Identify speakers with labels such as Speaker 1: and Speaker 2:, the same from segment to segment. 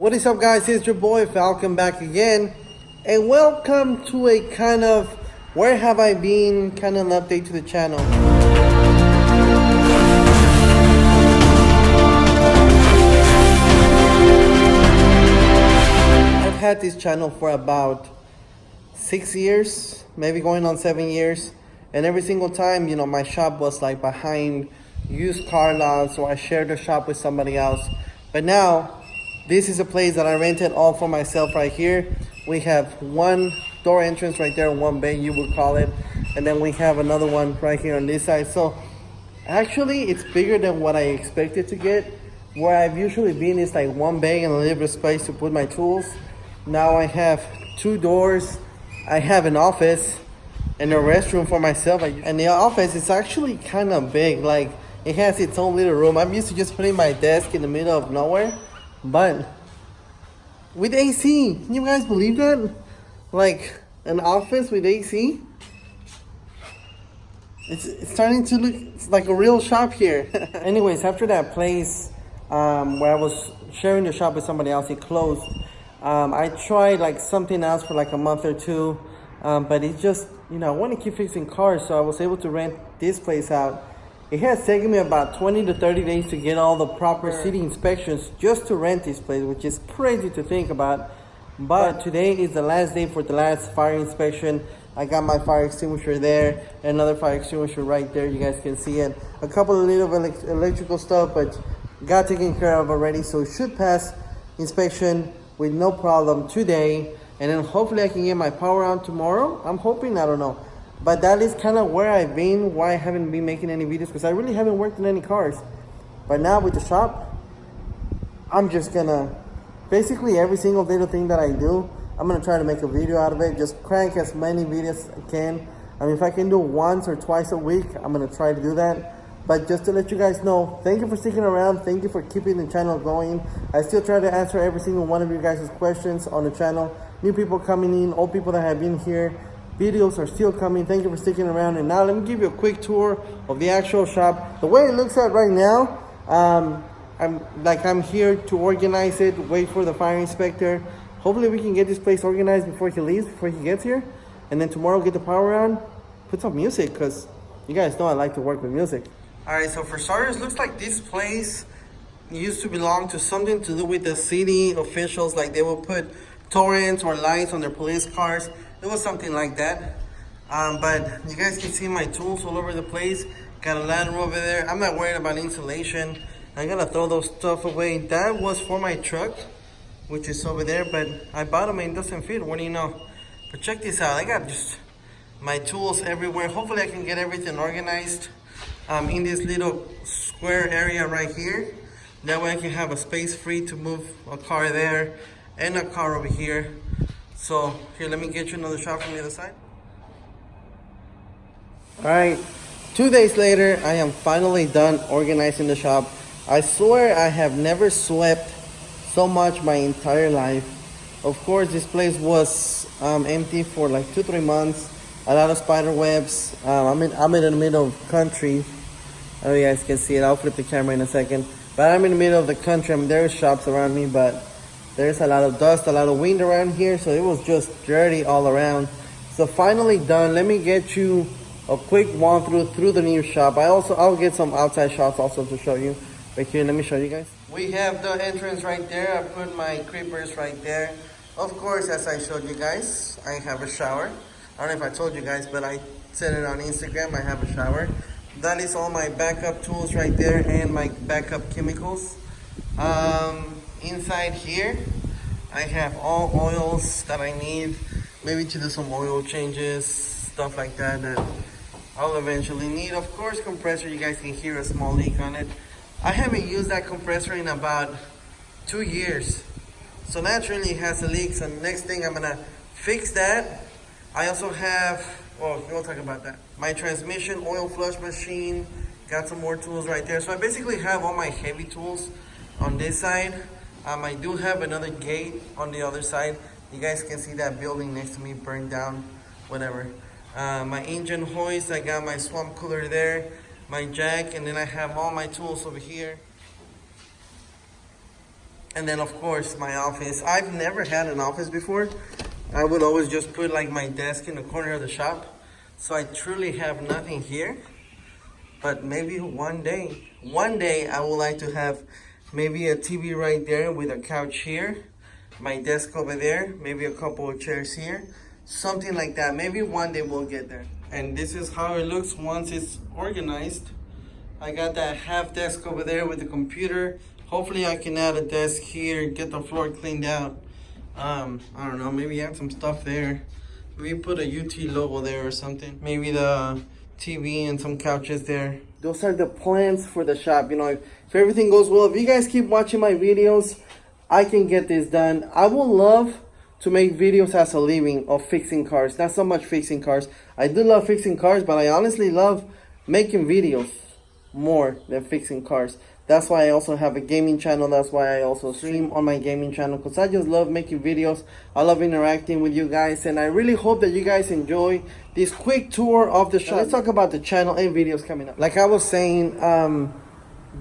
Speaker 1: What is up, guys? It's your boy Falcon back again, and welcome to a kind of where have I been kind of an update to the channel. I've had this channel for about 6 years, maybe going on 7 years, and every single time, my shop was like behind used car lots, or I shared the shop with somebody else. But now this is a place that I rented all for myself right here. We have one door entrance right there, one bay you would call it, and then we have another one right here on this side. So actually it's bigger than what I expected to get. Where I've usually been is like one bay and a little bit of space to put my tools. Now I have two doors. I have an office and a restroom for myself. And the office is actually kind of big. Like, it has its own little room. I'm used to just putting my desk in the middle of nowhere. But with AC, can you guys believe that? Like, an office with AC? It's starting to look like a real shop here. Anyways, after that place where I was sharing the shop with somebody else, it closed. I tried like something else for like a month or two, but it just, I want to keep fixing cars, so I was able to rent this place out. It has taken me about 20 to 30 days to get all the proper city inspections just to rent this place, which is crazy to think about. But today is the last day for the last fire inspection. I got my fire extinguisher there, another fire extinguisher right there, you guys can see it. A couple of little electrical stuff, but got taken care of already, so it should pass inspection with no problem today. And then hopefully I can get my power on tomorrow. I'm hoping, I don't know. But that is kind of where I've been, why I haven't been making any videos, because I really haven't worked on any cars. But now with the shop, I'm just gonna, basically every single little thing that I do, I'm gonna try to make a video out of it. Just crank as many videos as I can. I mean, if I can do once or twice a week, I'm gonna try to do that. But just to let you guys know, thank you for sticking around. Thank you for keeping the channel going. I still try to answer every single one of you guys' questions on the channel. New people coming in, old people that have been here. Videos are still coming. Thank you for sticking around. And now let me give you a quick tour of the actual shop. The way it looks at right now, I'm here to organize it, wait for the fire inspector. Hopefully we can get this place organized before he leaves, before he gets here. And then tomorrow get the power on, put some music, because you guys know I like to work with music. Alright, so for starters, looks like this place used to belong to something to do with the city officials. Like they will put torrents or lights on their police cars. It was something like that. But you guys can see my tools all over the place. Got a ladder over there. I'm not worried about insulation. I gotta throw those stuff away. That was for my truck, which is over there, but I bought them and it doesn't fit. What do you know? But check this out. I got just my tools everywhere. Hopefully I can get everything organized in this little square area right here. That way I can have a space free to move a car there and a car over here. So here, let me get you another shot from the other side. All right, 2 days later, I am finally done organizing the shop. I swear I have never swept so much my entire life. Of course, this place was empty for like 2-3 months. A lot of spider webs. I'm in the middle of country. I know you guys can see it. I'll flip the camera in a second. But I'm in the middle of the country. I mean, there's shops around me, but there's a lot of dust, a lot of wind around here, so it was just dirty all around. So finally done. Let me get you a quick walkthrough through the new shop. I'll get some outside shots also to show you. Right here, let me show you guys. We have the entrance right there. I put my creepers right there. Of course, as I showed you guys, I have a shower. I don't know if I told you guys, but I said it on Instagram, I have a shower. That is all my backup tools right there and my backup chemicals. Inside here, I have all oils that I need, maybe to do some oil changes, stuff like that I'll eventually need. Of course, compressor, you guys can hear a small leak on it. I haven't used that compressor in about 2 years. So naturally it has a leak, so next thing I'm gonna fix that. I also have, we'll talk about that. My transmission oil flush machine, got some more tools right there. So I basically have all my heavy tools on this side. I do have another gate on the other side. You guys can see that building next to me burned down, whatever. My engine hoist, I got my swamp cooler there, my jack, and then I have all my tools over here. And then of course my office. I've never had an office before. I would always just put like my desk in the corner of the shop. So I truly have nothing here. But maybe one day I would like to have maybe a TV right there with a couch here, my desk over there, maybe a couple of chairs here, something like that. Maybe one day we'll get there. And this is how it looks once it's organized. I got that half desk over there with the computer. Hopefully I can add a desk here, get the floor cleaned out. I don't know, maybe add some stuff there. Maybe put a UT logo there or something. Maybe the TV and some couches there. Those are the plans for the shop. You know, if everything goes well, if you guys keep watching my videos, I can get this done. I would love to make videos as a living of fixing cars. Not so much fixing cars. I do love fixing cars, but I honestly love making videos more than fixing cars. That's why I also have a gaming channel. That's why I also stream on my gaming channel, because I just love making videos. I love interacting with you guys, and I really hope that you guys enjoy this quick tour of the shop. Let's talk about the channel and videos coming up. Like I was saying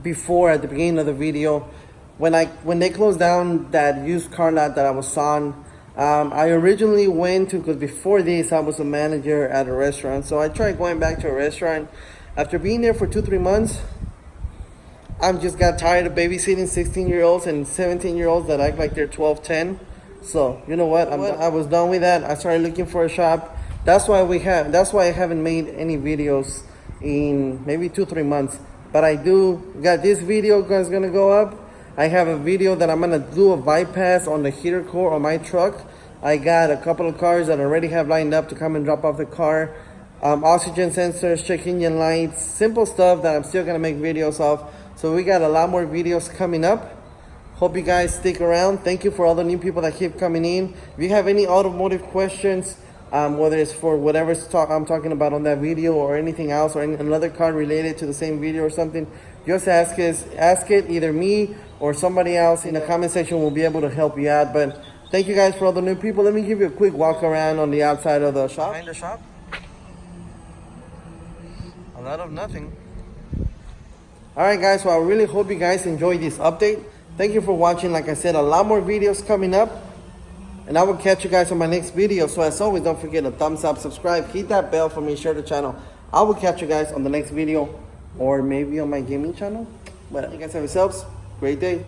Speaker 1: before at the beginning of the video, when they closed down that used car lot that I was on, I originally went to, because before this I was a manager at a restaurant. So I tried going back to a restaurant. After being there for 2-3 months, I just got tired of babysitting 16-year-olds and 17-year-olds that act like they're 12, 10. So you know what? I was done with that. I started looking for a shop. That's why I haven't made any videos in maybe 2-3 months. But I got this video that's gonna go up. I have a video that I'm gonna do a bypass on the heater core on my truck. I got a couple of cars that I already have lined up to come and drop off the car. Oxygen sensors, check engine lights, simple stuff that I'm still gonna make videos of. So we got a lot more videos coming up. Hope you guys stick around. Thank you for all the new people that keep coming in. If you have any automotive questions, whether it's for whatever I'm talking about on that video or anything else, or another car related to the same video or something, just ask it, either me or somebody else in the comment section will be able to help you out. But thank you guys for all the new people. Let me give you a quick walk around on the outside of the shop. Behind the shop, a lot of nothing. Alright guys, so I really hope you guys enjoyed this update. Thank you for watching. Like I said, a lot more videos coming up, and I will catch you guys on my next video. So as always, don't forget to thumbs up, subscribe, hit that bell for me, share the channel. I will catch you guys on the next video, or maybe on my gaming channel. But you guys have yourselves a great day.